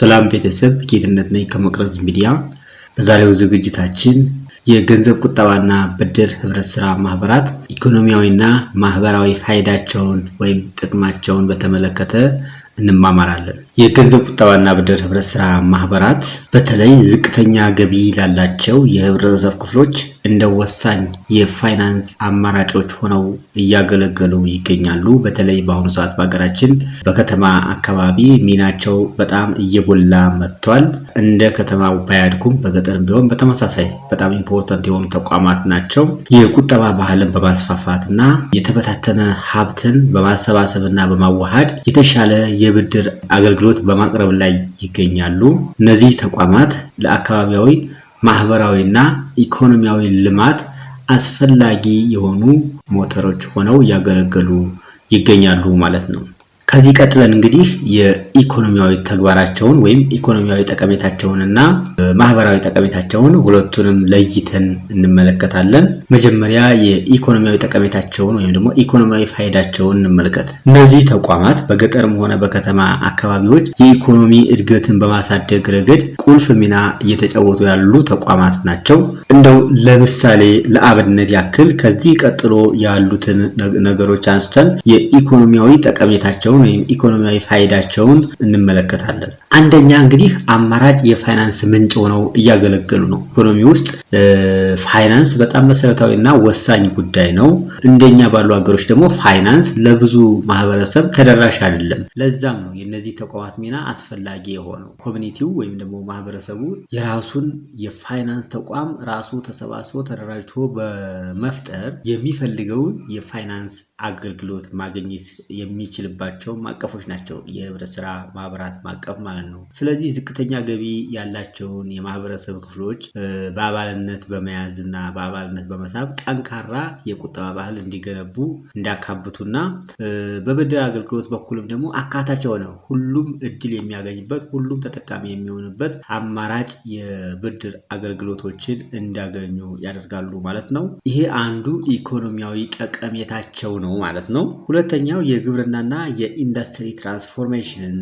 ሰላም ቤተሰብ ጌትነት ነኝ ከመቅረዝ ሚዲያ። በዛሬው ዝግጅታችን የገንዘብ ቁጠባና ብድር ህብረት ስራ ማህበራት ኢኮኖሚያዊና ማህበራዊ ፋይዳቸውን ወይም ጥቅማቸውን በተመለከተ እንማማራለን። የገንዘብ ቁጠባና ብድር ህብረት ስራ ማህበራት በተለይ ዝቅተኛ ገቢ ላላቸው የህብረተሰብ ክፍሎች እንደ ወሳኝ የፋይናንስ አማራጮች ሆነው እያገለገሉ ይገኛሉ። በተለይ በአሁኑ ሰዓት በሀገራችን በከተማ አካባቢ ሚናቸው በጣም እየጎላ መጥቷል። እንደ ከተማው ባያድጉም በገጠርም ቢሆን በተመሳሳይ በጣም ኢምፖርታንት የሆኑ ተቋማት ናቸው። የቁጠባ ባህልን በማስፋፋትና የተበታተነ ሀብትን በማሰባሰብና በማዋሃድ የተሻለ የብድር አገልግሎት በማቅረብ ላይ ይገኛሉ። እነዚህ ተቋማት ለአካባቢያዊ ማህበራዊና ኢኮኖሚያዊ ልማት አስፈላጊ የሆኑ ሞተሮች ሆነው እያገለገሉ ይገኛሉ ማለት ነው። ከዚህ ቀጥለን እንግዲህ የኢኮኖሚያዊ ተግባራቸውን ወይም ኢኮኖሚያዊ ጠቀሜታቸውንና ማህበራዊ ጠቀሜታቸውን ሁለቱንም ለይተን እንመለከታለን። መጀመሪያ የኢኮኖሚያዊ ጠቀሜታቸውን ወይም ደግሞ ኢኮኖሚያዊ ፋይዳቸውን እንመልከት። እነዚህ ተቋማት በገጠርም ሆነ በከተማ አካባቢዎች የኢኮኖሚ እድገትን በማሳደግ ረገድ ቁልፍ ሚና እየተጫወቱ ያሉ ተቋማት ናቸው። እንደው ለምሳሌ ለአብነት ያክል ከዚህ ቀጥሎ ያሉትን ነገሮች አንስተን የኢኮኖሚያዊ ጠቀሜታቸውን ወይም ኢኮኖሚያዊ ፋይዳቸውን እንመለከታለን። አንደኛ እንግዲህ አማራጭ የፋይናንስ ምንጭ ሆነው እያገለገሉ ነው። ኢኮኖሚ ውስጥ ፋይናንስ በጣም መሰረታዊና ወሳኝ ጉዳይ ነው። እንደኛ ባሉ ሀገሮች ደግሞ ፋይናንስ ለብዙ ማህበረሰብ ተደራሽ አይደለም። ለዛም ነው የነዚህ ተቋማት ሚና አስፈላጊ የሆነው። ኮሚኒቲው ወይም ደግሞ ማህበረሰቡ የራሱን የፋይናንስ ተቋም ራሱ ተሰባስቦ ተደራጅቶ በመፍጠር የሚፈልገውን የፋይናንስ አገልግሎት ማግኘት የሚችልባቸው ማቀፎች ናቸው የህብረት ስራ ማህበራት ማቀፍ ማለት ነው። ስለዚህ ዝቅተኛ ገቢ ያላቸውን የማህበረሰብ ክፍሎች በአባልነት በመያዝ እና በአባልነት በመሳብ ጠንካራ የቁጠባ ባህል እንዲገነቡ እንዲያካብቱና በብድር አገልግሎት በኩልም ደግሞ አካታች የሆነ ሁሉም እድል የሚያገኝበት ሁሉም ተጠቃሚ የሚሆንበት አማራጭ የብድር አገልግሎቶችን እንዲያገኙ ያደርጋሉ ማለት ነው። ይሄ አንዱ ኢኮኖሚያዊ ጠቀሜታቸው ነው ማለት ነው። ሁለተኛው የግብርናና የኢንዱስትሪ ትራንስፎርሜሽንን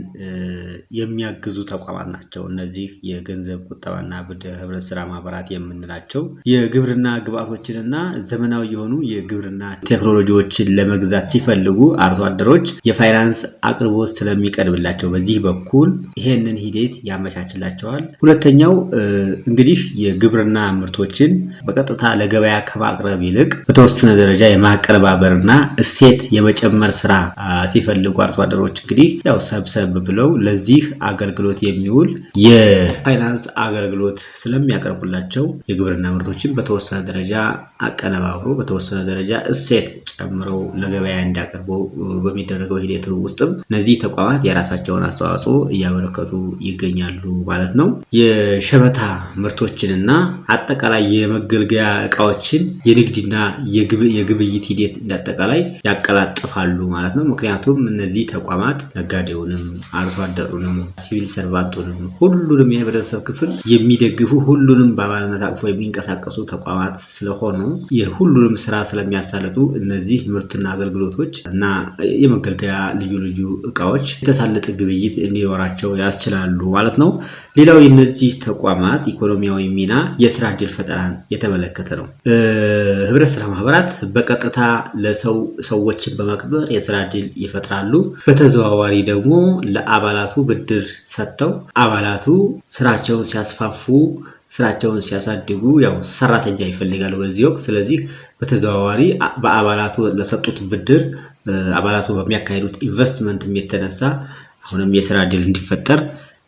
የሚያግዙ ተቋማት ናቸው። እነዚህ የገንዘብ ቁጠባና ብድር ህብረት ስራ ማህበራት የምንላቸው የግብርና ግብዓቶችንና ዘመናዊ የሆኑ የግብርና ቴክኖሎጂዎችን ለመግዛት ሲፈልጉ አርሶ አደሮች የፋይናንስ አቅርቦት ስለሚቀርብላቸው በዚህ በኩል ይሄንን ሂደት ያመቻችላቸዋል። ሁለተኛው እንግዲህ የግብርና ምርቶችን በቀጥታ ለገበያ ከማቅረብ ይልቅ በተወሰነ ደረጃ የማቀነባበርና እሴት የመጨመር ስራ ሲፈልጉ አርሶ አደሮች እንግዲህ ያው ሰብሰብ ብለው ለዚህ አገልግሎት የሚውል የፋይናንስ አገልግሎት ስለሚያቀርቡላቸው የግብርና ምርቶችን በተወሰነ ደረጃ አቀነባብሮ በተወሰነ ደረጃ እሴት ጨምረው ለገበያ እንዲያቀርቡ በሚደረገው ሂደት ውስጥም እነዚህ ተቋማት የራሳቸውን አስተዋጽኦ እያበረከቱ ይገኛሉ ማለት ነው። የሸመታ ምርቶችንና አጠቃላይ የመገልገያ እቃዎችን የንግድና የግብይት ሂደት እንዳጠቃላይ ያቀላጥፋሉ ማለት ነው። ምክንያቱም እነዚህ ተቋማት ነጋዴውንም አርሶ አደሩንም ሲቪል ሰርቫንቱንም ሁሉንም የህብረተሰብ ክፍል የሚደግፉ ሁሉንም በአባልነት አቅፎ የሚንቀሳቀሱ ተቋማት ስለሆኑ የሁሉንም ስራ ስለሚያሳልጡ እነዚህ ምርትና አገልግሎቶች እና የመገልገያ ልዩ ልዩ እቃዎች የተሳለጠ ግብይት እንዲኖራቸው ያስችላሉ ማለት ነው። ሌላው የእነዚህ ተቋማት ኢኮኖሚያዊ ሚና የስራ ዕድል ፈጠራን የተመለከተ ነው። ህብረት ስራ ማህበራት በቀጥታ ለሰዎችን በመቅጠር የስራ ዕድል ይፈጥራሉ። በተዘዋዋሪ ደግሞ ለአባላቱ ብድር ሰጥተው አባላቱ ስራቸውን ሲያስፋፉ ስራቸውን ሲያሳድጉ ያው ሰራተኛ ይፈልጋሉ በዚህ ወቅት። ስለዚህ በተዘዋዋሪ በአባላቱ ለሰጡት ብድር አባላቱ በሚያካሂዱት ኢንቨስትመንት የተነሳ አሁንም የስራ ዕድል እንዲፈጠር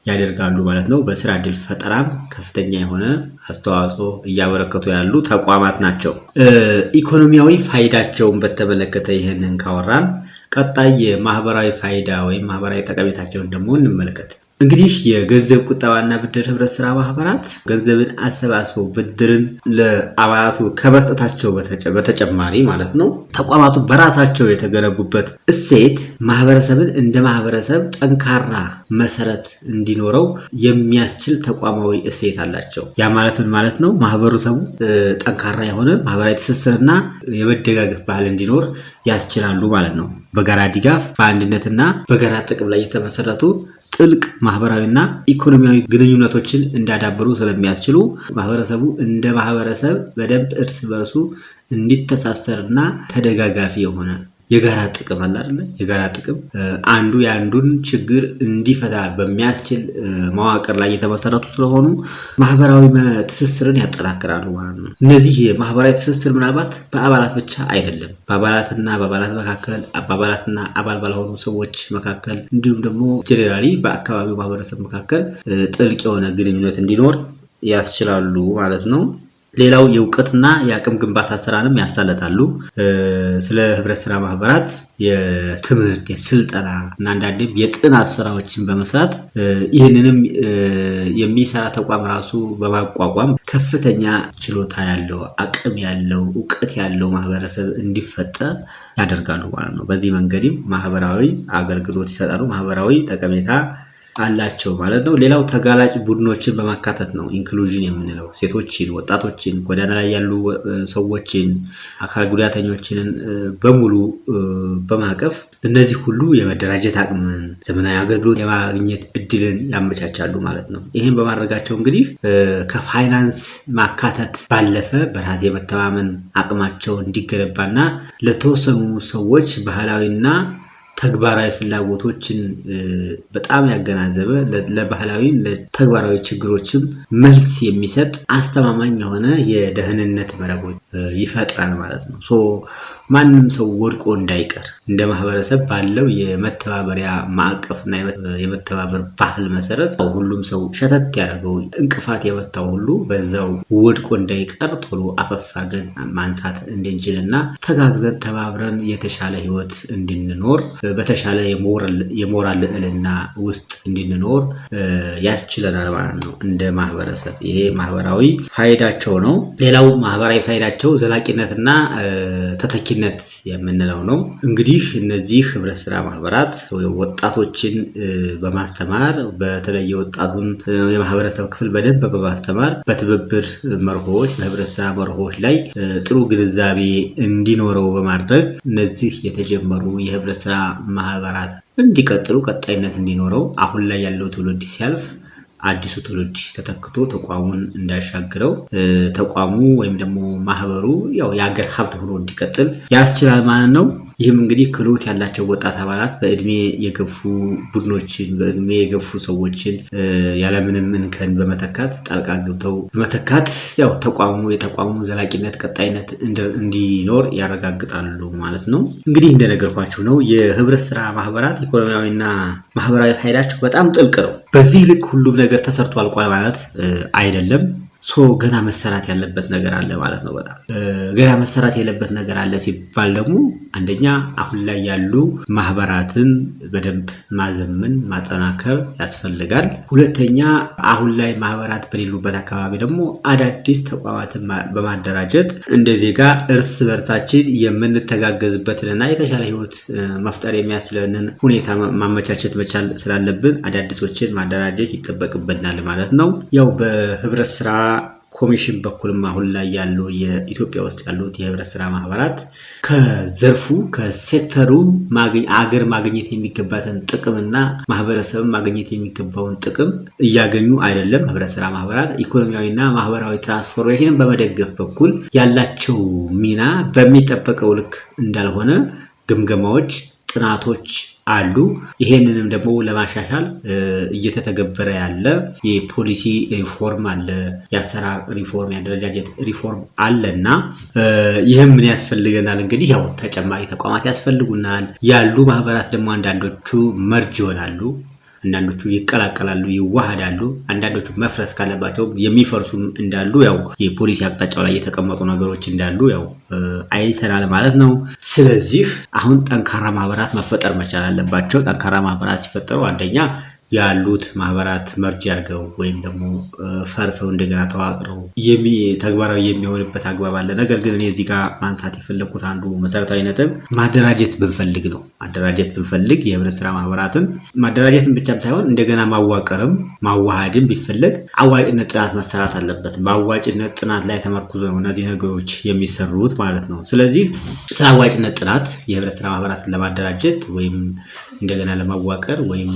ያደርጋሉ ማለት ነው። በስራ ዕድል ፈጠራም ከፍተኛ የሆነ አስተዋጽኦ እያበረከቱ ያሉ ተቋማት ናቸው። ኢኮኖሚያዊ ፋይዳቸውን በተመለከተ ይህንን ካወራን ቀጣይ የማህበራዊ ፋይዳ ወይም ማህበራዊ ጠቀሜታቸውን ደግሞ እንመልከት። እንግዲህ የገንዘብ ቁጠባና ብድር ህብረት ስራ ማህበራት ገንዘብን አሰባስበው ብድርን ለአባላቱ ከመስጠታቸው በተጨማሪ ማለት ነው ተቋማቱ በራሳቸው የተገነቡበት እሴት ማህበረሰብን እንደ ማህበረሰብ ጠንካራ መሰረት እንዲኖረው የሚያስችል ተቋማዊ እሴት አላቸው። ያ ማለት ነው ማህበረሰቡ ጠንካራ የሆነ ማህበራዊ ትስስርና የመደጋገፍ ባህል እንዲኖር ያስችላሉ ማለት ነው። በጋራ ድጋፍ በአንድነትና በጋራ ጥቅም ላይ የተመሰረቱ ጥልቅ ማህበራዊና ኢኮኖሚያዊ ግንኙነቶችን እንዳዳብሩ ስለሚያስችሉ ማህበረሰቡ እንደ ማህበረሰብ በደንብ እርስ በርሱ እንዲተሳሰርና ተደጋጋፊ የሆነ የጋራ ጥቅም አለ አይደል? የጋራ ጥቅም አንዱ የአንዱን ችግር እንዲፈታ በሚያስችል መዋቅር ላይ የተመሰረቱ ስለሆኑ ማህበራዊ ትስስርን ያጠናክራሉ ማለት ነው። እነዚህ ማህበራዊ ትስስር ምናልባት በአባላት ብቻ አይደለም፣ በአባላትና በአባላት መካከል፣ በአባላትና አባል ባልሆኑ ሰዎች መካከል እንዲሁም ደግሞ ጀነራሊ በአካባቢው ማህበረሰብ መካከል ጥልቅ የሆነ ግንኙነት እንዲኖር ያስችላሉ ማለት ነው። ሌላው የእውቀትና የአቅም ግንባታ ስራንም ያሳለጣሉ። ስለ ህብረት ስራ ማህበራት የትምህርት የስልጠና እና አንዳንዴም የጥናት ስራዎችን በመስራት ይህንንም የሚሰራ ተቋም ራሱ በማቋቋም ከፍተኛ ችሎታ ያለው አቅም ያለው እውቀት ያለው ማህበረሰብ እንዲፈጠር ያደርጋሉ ማለት ነው። በዚህ መንገድም ማህበራዊ አገልግሎት ይሰጣሉ፣ ማህበራዊ ጠቀሜታ አላቸው ማለት ነው። ሌላው ተጋላጭ ቡድኖችን በማካተት ነው ኢንክሉዥን የምንለው። ሴቶችን፣ ወጣቶችን፣ ጎዳና ላይ ያሉ ሰዎችን፣ አካል ጉዳተኞችን በሙሉ በማቀፍ እነዚህ ሁሉ የመደራጀት አቅምን፣ ዘመናዊ አገልግሎት የማግኘት እድልን ያመቻቻሉ ማለት ነው። ይህን በማድረጋቸው እንግዲህ ከፋይናንስ ማካተት ባለፈ በራስ የመተማመን አቅማቸው እንዲገነባና ለተወሰኑ ሰዎች ባህላዊና ተግባራዊ ፍላጎቶችን በጣም ያገናዘበ ለባህላዊ ለተግባራዊ ችግሮችም መልስ የሚሰጥ አስተማማኝ የሆነ የደህንነት መረቦች ይፈጥራል ማለት ነው። ማንም ሰው ወድቆ እንዳይቀር እንደ ማህበረሰብ ባለው የመተባበሪያ ማዕቀፍና የመተባበር ባህል መሰረት ሁሉም ሰው ሸተት ያደረገው እንቅፋት የመታው ሁሉ በዛው ወድቆ እንዳይቀር ቶሎ አፈፍ አድርገን ማንሳት እንድንችልና ተጋግዘን ተባብረን የተሻለ ህይወት እንድንኖር በተሻለ የሞራል ልዕልና ውስጥ እንድንኖር ያስችለናል ማለት ነው እንደ ማህበረሰብ። ይሄ ማህበራዊ ፋይዳቸው ነው። ሌላው ማህበራዊ ፋይዳቸው ዘላቂነትና ተተኪነት የምንለው ነው። እንግዲህ እነዚህ ህብረት ስራ ማህበራት ወጣቶችን በማስተማር በተለይ ወጣቱን የማህበረሰብ ክፍል በደንብ በማስተማር በትብብር መርሆች በህብረት ስራ መርሆች ላይ ጥሩ ግንዛቤ እንዲኖረው በማድረግ እነዚህ የተጀመሩ የህብረት ስራ ማህበራት እንዲቀጥሉ ቀጣይነት እንዲኖረው አሁን ላይ ያለው ትውልድ ሲያልፍ አዲሱ ትውልድ ተተክቶ ተቋሙን እንዳሻግረው ተቋሙ ወይም ደግሞ ማህበሩ ያው የሀገር ሀብት ሆኖ እንዲቀጥል ያስችላል ማለት ነው። ይህም እንግዲህ ክህሎት ያላቸው ወጣት አባላት በእድሜ የገፉ ቡድኖችን በእድሜ የገፉ ሰዎችን ያለምንም እንከን በመተካት ጣልቃ ገብተው በመተካት ያው የተቋሙ ዘላቂነት ቀጣይነት እንዲኖር ያረጋግጣሉ ማለት ነው። እንግዲህ እንደነገርኳችሁ ነው የህብረት ስራ ማህበራት ኢኮኖሚያዊና ማህበራዊ ፋይዳቸው በጣም ጥልቅ ነው። በዚህ ልክ ሁሉም ነገር ተሰርቶ አልቋል ማለት አይደለም። ገና መሰራት ያለበት ነገር አለ ማለት ነው። በጣም ገና መሰራት ያለበት ነገር አለ ሲባል ደግሞ አንደኛ አሁን ላይ ያሉ ማህበራትን በደንብ ማዘመን ማጠናከር ያስፈልጋል። ሁለተኛ አሁን ላይ ማህበራት በሌሉበት አካባቢ ደግሞ አዳዲስ ተቋማትን በማደራጀት እንደ ዜጋ እርስ በርሳችን የምንተጋገዝበትንና የተሻለ ህይወት መፍጠር የሚያስችለንን ሁኔታ ማመቻቸት መቻል ስላለብን አዳዲሶችን ማደራጀት ይጠበቅብናል ማለት ነው። ያው በህብረት ስራ ኮሚሽን በኩልም አሁን ላይ ያሉ የኢትዮጵያ ውስጥ ያሉት የህብረት ስራ ማህበራት ከዘርፉ ከሴክተሩ አገር ማግኘት የሚገባትን ጥቅምና ማህበረሰብ ማግኘት የሚገባውን ጥቅም እያገኙ አይደለም። ህብረት ስራ ማህበራት ኢኮኖሚያዊና ማህበራዊ ትራንስፎርሜሽንን በመደገፍ በኩል ያላቸው ሚና በሚጠበቀው ልክ እንዳልሆነ ግምገማዎች ጥናቶች አሉ። ይሄንንም ደግሞ ለማሻሻል እየተተገበረ ያለ የፖሊሲ ሪፎርም አለ፣ የአሰራር ሪፎርም፣ የአደረጃጀት ሪፎርም አለና ይህም ምን ያስፈልገናል? እንግዲህ ያው ተጨማሪ ተቋማት ያስፈልጉናል። ያሉ ማህበራት ደግሞ አንዳንዶቹ መርጅ ይሆናሉ፣ አንዳንዶቹ ይቀላቀላሉ፣ ይዋሃዳሉ። አንዳንዶቹ መፍረስ ካለባቸው የሚፈርሱ እንዳሉ ያው የፖሊሲ አቅጣጫው ላይ የተቀመጡ ነገሮች እንዳሉ ያው አይተናል ማለት ነው። ስለዚህ አሁን ጠንካራ ማህበራት መፈጠር መቻል አለባቸው። ጠንካራ ማህበራት ሲፈጠሩ አንደኛ ያሉት ማህበራት መርጅ ያርገው ወይም ደግሞ ፈርሰው እንደገና ተዋቅረው ተግባራዊ የሚሆንበት አግባብ አለ። ነገር ግን እኔ እዚህ ጋር ማንሳት የፈለኩት አንዱ መሰረታዊ ነጥብ ማደራጀት ብንፈልግ ነው። ማደራጀት ብንፈልግ የህብረት ስራ ማህበራትን ማደራጀትን ብቻም ሳይሆን እንደገና ማዋቀርም ማዋሃድም ቢፈልግ አዋጭነት ጥናት መሰራት አለበት። በአዋጭነት ጥናት ላይ ተመርኩዞ ነው እነዚህ ነገሮች የሚሰሩት ማለት ነው። ስለዚህ ስለ አዋጭነት ጥናት የህብረት ስራ ማህበራትን ለማደራጀት ወይም እንደገና ለማዋቀር ወይም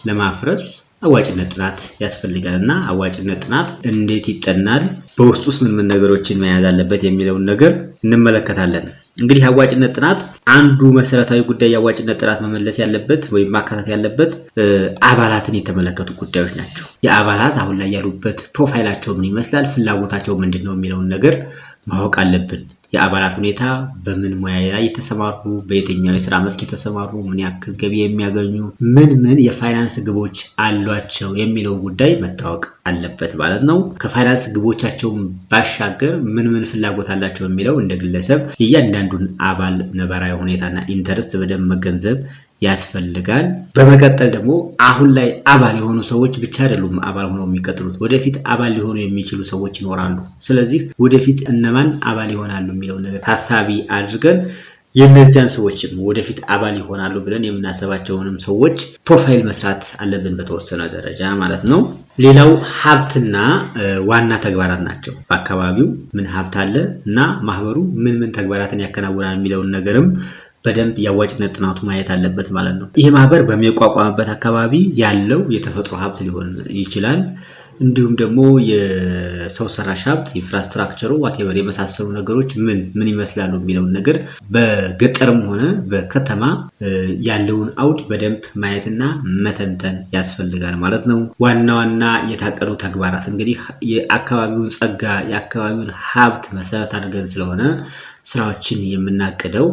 ለማፍረስ አዋጭነት ጥናት ያስፈልጋል እና አዋጭነት ጥናት እንዴት ይጠናል፣ በውስጡ ውስጥ ምን ነገሮችን መያዝ አለበት የሚለውን ነገር እንመለከታለን። እንግዲህ አዋጭነት ጥናት አንዱ መሰረታዊ ጉዳይ የአዋጭነት ጥናት መመለስ ያለበት ወይም ማካተት ያለበት አባላትን የተመለከቱ ጉዳዮች ናቸው። የአባላት አሁን ላይ ያሉበት ፕሮፋይላቸው ምን ይመስላል፣ ፍላጎታቸው ምንድነው የሚለውን ነገር ማወቅ አለብን። የአባላት ሁኔታ፣ በምን ሙያ ላይ የተሰማሩ፣ በየትኛው የስራ መስክ የተሰማሩ፣ ምን ያክል ገቢ የሚያገኙ፣ ምን የፋይናንስ ግቦች አሏቸው የሚለው ጉዳይ መታወቅ አለበት ማለት ነው። ከፋይናንስ ግቦቻቸው ባሻገር ምን ፍላጎት አላቸው የሚለው እንደ ግለሰብ እያንዳንዱን አባል ነባራዊ ሁኔታና ኢንተረስት በደንብ መገንዘብ ያስፈልጋል። በመቀጠል ደግሞ አሁን ላይ አባል የሆኑ ሰዎች ብቻ አይደሉም አባል ሆነው የሚቀጥሉት፣ ወደፊት አባል ሊሆኑ የሚችሉ ሰዎች ይኖራሉ። ስለዚህ ወደፊት እነማን አባል ይሆናሉ የሚለው ነገር ታሳቢ አድርገን የእነዚያን ሰዎችም ወደፊት አባል ይሆናሉ ብለን የምናስባቸውንም ሰዎች ፕሮፋይል መስራት አለብን በተወሰነ ደረጃ ማለት ነው። ሌላው ሀብትና ዋና ተግባራት ናቸው። በአካባቢው ምን ሀብት አለ እና ማህበሩ ምን ተግባራትን ያከናውናል የሚለውን ነገርም በደንብ የአዋጭነት ጥናቱ ማየት አለበት ማለት ነው። ይሄ ማህበር በሚቋቋምበት አካባቢ ያለው የተፈጥሮ ሀብት ሊሆን ይችላል። እንዲሁም ደግሞ የሰው ሰራሽ ሀብት፣ ኢንፍራስትራክቸሩ፣ ዋቴቨር የመሳሰሉ ነገሮች ምን ይመስላሉ የሚለውን ነገር በገጠርም ሆነ በከተማ ያለውን አውድ በደንብ ማየትና መተንተን ያስፈልጋል ማለት ነው። ዋና የታቀዱ ተግባራት እንግዲህ የአካባቢውን ጸጋ፣ የአካባቢውን ሀብት መሰረት አድርገን ስለሆነ ስራዎችን የምናቅደው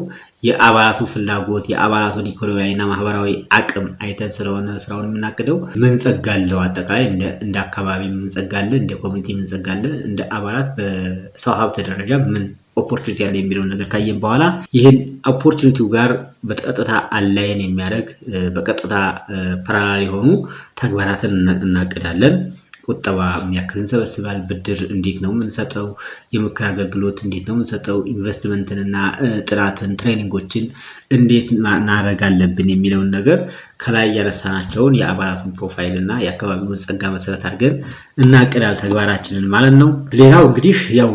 የአባላቱ ፍላጎት፣ የአባላቱን ኢኮኖሚያዊና ማህበራዊ አቅም አይተን ስለሆነ ስራውን የምናቅደው ምን ጸጋ አለው፣ አጠቃላይ እንደ አካባቢ ምን ጸጋ አለ፣ እንደ ኮሚኒቲ ምን ጸጋ አለ፣ እንደ አባላት በሰው ሀብት ደረጃ ምን ኦፖርቹኒቲ አለ የሚለውን ነገር ካየን በኋላ ይህን ኦፖርቹኒቲው ጋር በቀጥታ አላይን የሚያደርግ በቀጥታ ፓራላል የሆኑ ተግባራትን እናቅዳለን። ቁጠባ ምን ያክል እንሰበስባል፣ ብድር እንዴት ነው የምንሰጠው፣ የምክር አገልግሎት እንዴት ነው የምንሰጠው፣ ኢንቨስትመንትንና ጥናትን ትሬኒንጎችን እንዴት ማድረግ አለብን የሚለውን ነገር ከላይ ያነሳናቸውን የአባላቱን ፕሮፋይል እና የአካባቢውን ጸጋ መሰረት አድርገን እናቅዳል ተግባራችንን ማለት ነው። ሌላው እንግዲህ ያው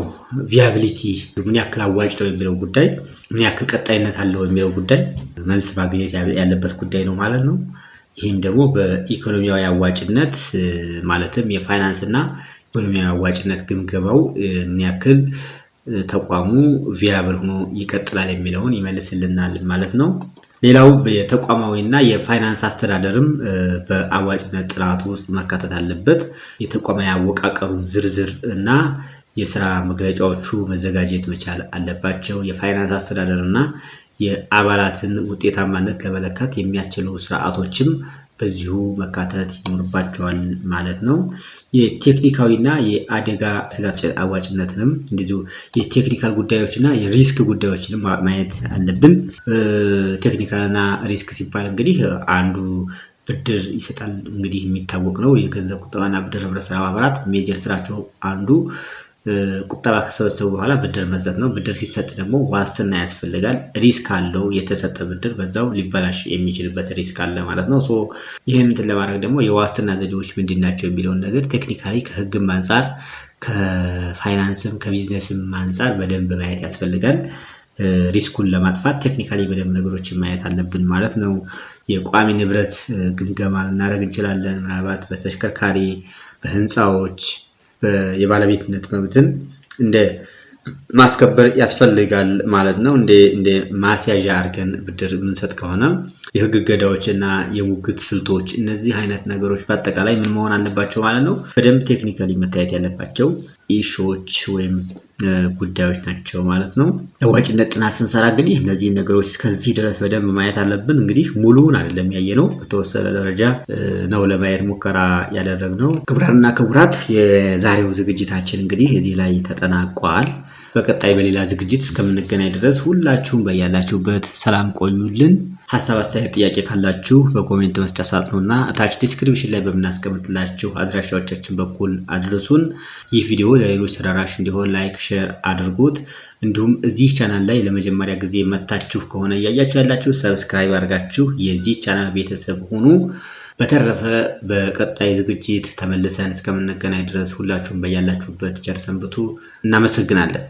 ቪያቢሊቲ ምን ያክል አዋጭ ነው የሚለው ጉዳይ፣ ምን ያክል ቀጣይነት አለው የሚለው ጉዳይ መልስ ማግኘት ያለበት ጉዳይ ነው ማለት ነው። ይህም ደግሞ በኢኮኖሚያዊ አዋጭነት ማለትም የፋይናንስ እና ኢኮኖሚያዊ አዋጭነት ግምገማው ምን ያክል ተቋሙ ቪያብል ሆኖ ይቀጥላል የሚለውን ይመልስልናል ማለት ነው። ሌላው የተቋማዊና የፋይናንስ አስተዳደርም በአዋጭነት ጥናቱ ውስጥ መካተት አለበት። የተቋማዊ አወቃቀሩን ዝርዝር እና የስራ መግለጫዎቹ መዘጋጀት መቻል አለባቸው። የፋይናንስ አስተዳደር እና የአባላትን ውጤታማነት ለመለካት የሚያስችሉ ስርዓቶችም በዚሁ መካተት ይኖርባቸዋል ማለት ነው። የቴክኒካዊና የአደጋ ስጋት አዋጭነትንም እንደዚሁ የቴክኒካል ጉዳዮችና የሪስክ ጉዳዮችንም ማየት አለብን። ቴክኒካልና ሪስክ ሲባል እንግዲህ አንዱ ብድር ይሰጣል። እንግዲህ የሚታወቅ ነው። የገንዘብ ቁጠባና ብድር ህብረት ስራ ማህበራት ሜጀር ስራቸው አንዱ ቁጠባ ከሰበሰቡ በኋላ ብድር መስጠት ነው። ብድር ሲሰጥ ደግሞ ዋስትና ያስፈልጋል። ሪስክ አለው። የተሰጠ ብድር በዛው ሊበላሽ የሚችልበት ሪስክ አለ ማለት ነው። ይህን ለማድረግ ደግሞ የዋስትና ዘዴዎች ምንድን ናቸው የሚለውን ነገር ቴክኒካሊ ከህግም አንጻር ከፋይናንስም ከቢዝነስም አንጻር በደንብ ማየት ያስፈልጋል። ሪስኩን ለማጥፋት ቴክኒካሊ በደንብ ነገሮችን ማየት አለብን ማለት ነው። የቋሚ ንብረት ግምገማ ልናደርግ እንችላለን። ምናልባት በተሽከርካሪ፣ በህንፃዎች የባለቤትነት መብትን እንደ ማስከበር ያስፈልጋል ማለት ነው። እንደ ማስያዣ አድርገን ብድር የምንሰጥ ከሆነ የህግ ገዳዎችና የሙግት ስልቶች፣ እነዚህ አይነት ነገሮች በአጠቃላይ ምን መሆን አለባቸው ማለት ነው። በደንብ ቴክኒካሊ መታየት ያለባቸው ኢሹዎች ወይም ጉዳዮች ናቸው ማለት ነው። አዋጭነት ጥናት ስንሰራ እንግዲህ እነዚህ ነገሮች እስከዚህ ድረስ በደንብ ማየት አለብን። እንግዲህ ሙሉውን አይደለም ያየነው፣ በተወሰነ ደረጃ ነው ለማየት ሙከራ ያደረግነው። ክቡራንና ክቡራት የዛሬው ዝግጅታችን እንግዲህ እዚህ ላይ ተጠናቋል። በቀጣይ በሌላ ዝግጅት እስከምንገናኝ ድረስ ሁላችሁም በያላችሁበት ሰላም ቆዩልን። ሀሳብ፣ አስተያየት፣ ጥያቄ ካላችሁ በኮሜንት መስጫ ሳጥኑና ታች ዲስክሪፕሽን ላይ በምናስቀምጥላችሁ አድራሻዎቻችን በኩል አድርሱን። ይህ ቪዲዮ ለሌሎች ተደራሽ እንዲሆን ላይክ፣ ሼር አድርጉት። እንዲሁም እዚህ ቻናል ላይ ለመጀመሪያ ጊዜ መታችሁ ከሆነ እያያችሁ ያላችሁ ሰብስክራይብ አድርጋችሁ የዚህ ቻናል ቤተሰብ ሁኑ። በተረፈ በቀጣይ ዝግጅት ተመልሰን እስከምንገናኝ ድረስ ሁላችሁም በያላችሁበት ቸር ሰንብቱ። እናመሰግናለን።